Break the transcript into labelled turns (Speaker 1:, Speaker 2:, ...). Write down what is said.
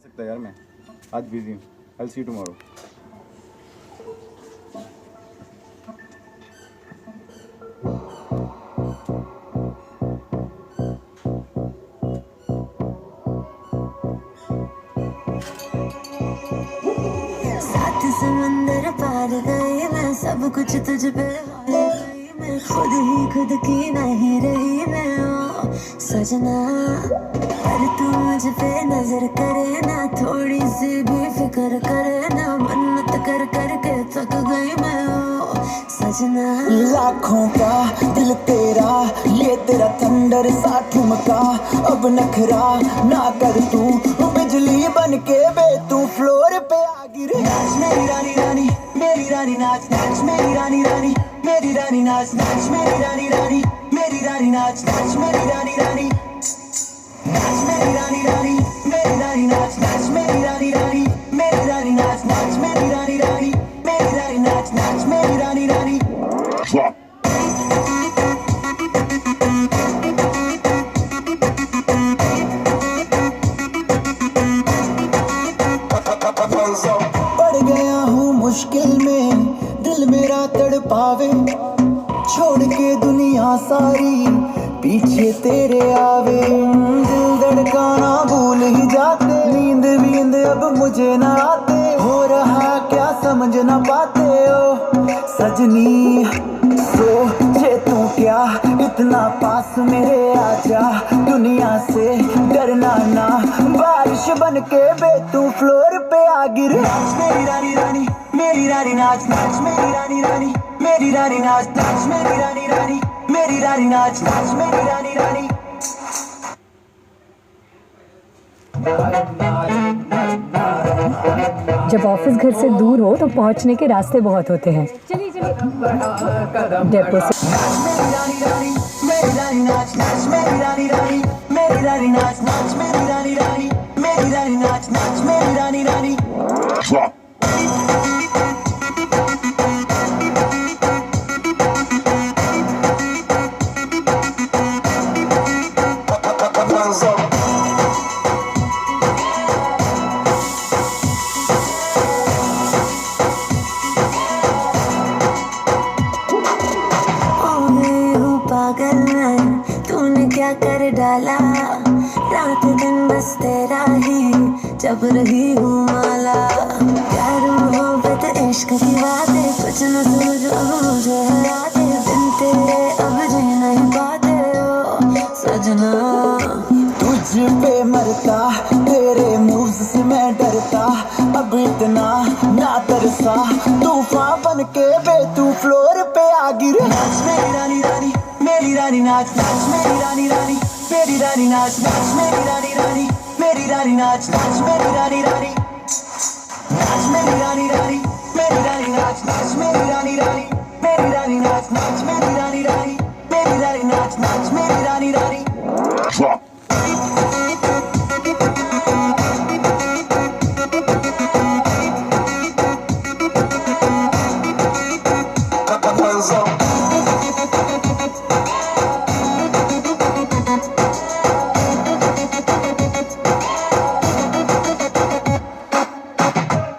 Speaker 1: सकता यार, मैं आज बिजी हूँ। आई सी यू टुमारो।
Speaker 2: सात समंदर पार गई मैं, सब कुछ तुझ पे गई मैं, खुद ही खुद की नहीं रही मैं ओ सजना। पर तू मुझ पे नजर करे ना, थोड़ी सी भी फिक्र करे ना, मन्नत कर कर के थक गई मैं ओ सजना।
Speaker 3: लाखों का दिल तेरा, ये तेरा थंडर सा ठुमका, अब नखरा ना कर तू, बिजली बन के बे तू फ्लोर पे आ गिरे। नाच मेरी रानी रानी, मेरी रानी नाच नाच मेरी रानी रानी, मेरी रानी नाच नाच मेरी रानी रानी, मेरी रानी नाच नाच मेरी रानी रानी, नाच मेरी रानी रानी, मेरी रानी नाच नाच मेरी रानी रानी, मेरी रानी नाच नाच मेरी रानी रानी, मेरी रानी नाच नाच मेरी रानी रानी। पड़ गया हूँ मुश्किल में, दिल मेरा तड़पावे, छोड़ के दुनिया सारी पीछे तेरे आवे। दिल धड़काना भूल ही जाते, नींद वींद अब मुझे ना आते, हो रहा क्या समझ ना पाते ओ सजनी। सोचे तू क्या इतना पास मेरे आजा, दुनिया से डरना ना, बारिश बन के बे तू फ्लोर पे आ गिरे। नाच मेरी रानी रानी, मेरी रानी नाच नाच मेरी रानी रानी, मेरी रानी नाच नाच मेरी रानी रानी, मेरी रानी नाच नाच मेरी रानी रानी।
Speaker 4: जब ऑफिस घर से दूर हो तो पहुंचने के रास्ते बहुत होते हैं। चलिए डेपो से
Speaker 3: मेरी रानी रानी, मेरी रानी नाच नाच मेरी रानी रानी, मेरी रानी नाच नाच मेरी रानी रानी, मेरी रानी नाच नाच मेरी रानी रानी।
Speaker 2: पागल मैं, तूने क्या कर डाला, रात दिन बस तेरा ही जब रही हूँ माला। प्यार मोहब्बत इश्क की बातें कुछ न समझ अब मुझे यादें, बिन तेरे अब जी नहीं पाते ओ सजना।
Speaker 3: तुझ पे मरता, तेरे मूव्स से मैं डरता, अब इतना ना तरसा, तूफान बन के बे तू फ्लोर पे आ गिरे। नाच मेरी रानी रानी, मेरी रानी नाच नाच मेरी रानी रानी, मेरी रानी नाच नाच मेरी रानी रानी, मेरी रानी नाच नाच मेरी रानी रानी, नाच मेरी रानी रानी, मेरी रानी नाच नाच मेरी रानी रानी, मेरी रानी नाच